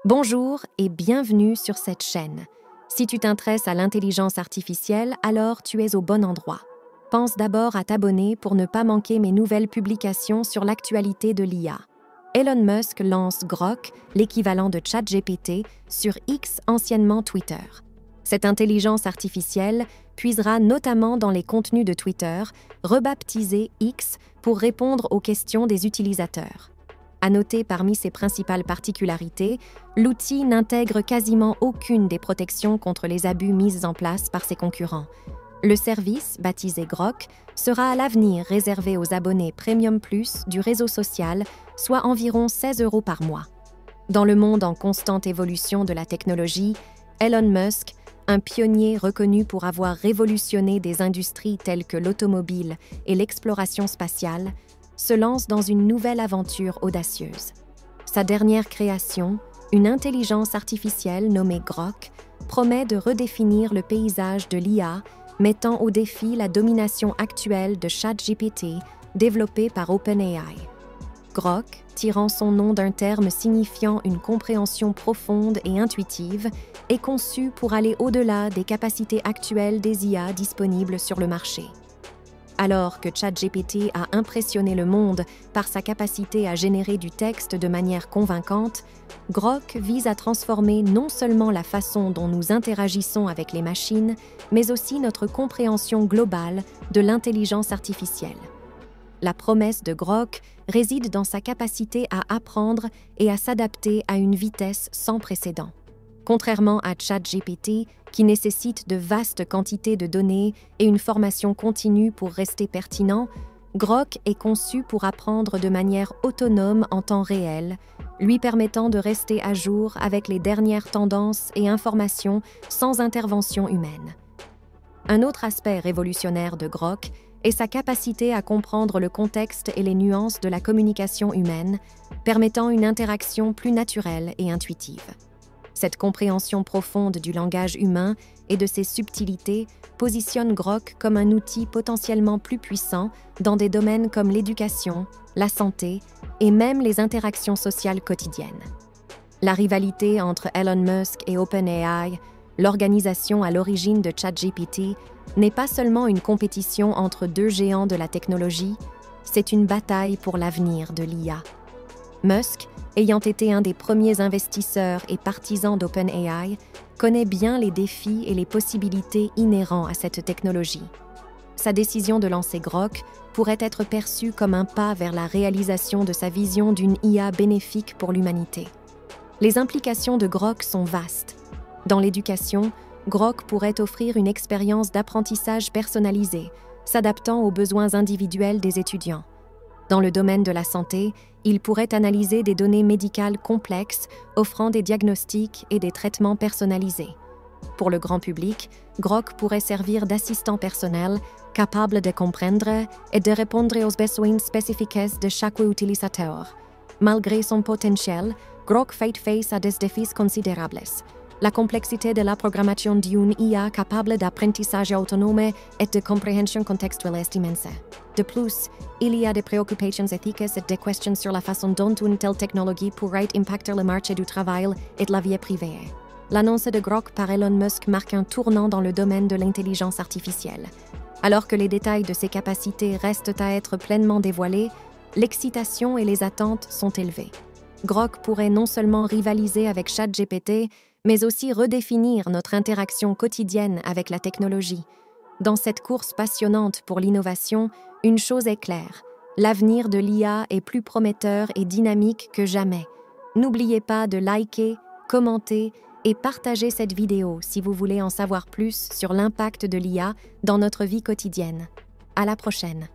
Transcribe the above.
Bonjour et bienvenue sur cette chaîne. Si tu t'intéresses à l'intelligence artificielle, alors tu es au bon endroit. Pense d'abord à t'abonner pour ne pas manquer mes nouvelles publications sur l'actualité de l'IA. Elon Musk lance Grok, l'équivalent de ChatGPT, sur X, anciennement Twitter. Cette intelligence artificielle puisera notamment dans les contenus de Twitter, rebaptisé X, pour répondre aux questions des utilisateurs. À noter parmi ses principales particularités, l'outil n'intègre quasiment aucune des protections contre les abus mises en place par ses concurrents. Le service, baptisé Grok, sera à l'avenir réservé aux abonnés Premium Plus du réseau social, soit environ 16 € par mois. Dans le monde en constante évolution de la technologie, Elon Musk, un pionnier reconnu pour avoir révolutionné des industries telles que l'automobile et l'exploration spatiale, se lance dans une nouvelle aventure audacieuse. Sa dernière création, une intelligence artificielle nommée Grok, promet de redéfinir le paysage de l'IA, mettant au défi la domination actuelle de ChatGPT, développé par OpenAI. Grok, tirant son nom d'un terme signifiant une compréhension profonde et intuitive, est conçu pour aller au-delà des capacités actuelles des IA disponibles sur le marché. Alors que ChatGPT a impressionné le monde par sa capacité à générer du texte de manière convaincante, Grok vise à transformer non seulement la façon dont nous interagissons avec les machines, mais aussi notre compréhension globale de l'intelligence artificielle. La promesse de Grok réside dans sa capacité à apprendre et à s'adapter à une vitesse sans précédent. Contrairement à ChatGPT, qui nécessite de vastes quantités de données et une formation continue pour rester pertinent, Grok est conçu pour apprendre de manière autonome en temps réel, lui permettant de rester à jour avec les dernières tendances et informations sans intervention humaine. Un autre aspect révolutionnaire de Grok est sa capacité à comprendre le contexte et les nuances de la communication humaine, permettant une interaction plus naturelle et intuitive. Cette compréhension profonde du langage humain et de ses subtilités positionne Grok comme un outil potentiellement plus puissant dans des domaines comme l'éducation, la santé et même les interactions sociales quotidiennes. La rivalité entre Elon Musk et OpenAI, l'organisation à l'origine de ChatGPT, n'est pas seulement une compétition entre deux géants de la technologie, c'est une bataille pour l'avenir de l'IA. Musk, ayant été un des premiers investisseurs et partisans d'OpenAI, connaît bien les défis et les possibilités inhérents à cette technologie. Sa décision de lancer Grok pourrait être perçue comme un pas vers la réalisation de sa vision d'une IA bénéfique pour l'humanité. Les implications de Grok sont vastes. Dans l'éducation, Grok pourrait offrir une expérience d'apprentissage personnalisée, s'adaptant aux besoins individuels des étudiants. Dans le domaine de la santé, il pourrait analyser des données médicales complexes, offrant des diagnostics et des traitements personnalisés. Pour le grand public, Grok pourrait servir d'assistant personnel, capable de comprendre et de répondre aux besoins spécifiques de chaque utilisateur. Malgré son potentiel, Grok fait face à des défis considérables. La complexité de la programmation d'une IA capable d'apprentissage autonome et de compréhension contextuelle est immense. De plus, il y a des préoccupations éthiques et des questions sur la façon dont une telle technologie pourrait impacter le marché du travail et de la vie privée. L'annonce de Grok par Elon Musk marque un tournant dans le domaine de l'intelligence artificielle. Alors que les détails de ses capacités restent à être pleinement dévoilés, l'excitation et les attentes sont élevées. Grok pourrait non seulement rivaliser avec ChatGPT, mais aussi redéfinir notre interaction quotidienne avec la technologie. Dans cette course passionnante pour l'innovation, une chose est claire, l'avenir de l'IA est plus prometteur et dynamique que jamais. N'oubliez pas de liker, commenter et partager cette vidéo si vous voulez en savoir plus sur l'impact de l'IA dans notre vie quotidienne. À la prochaine!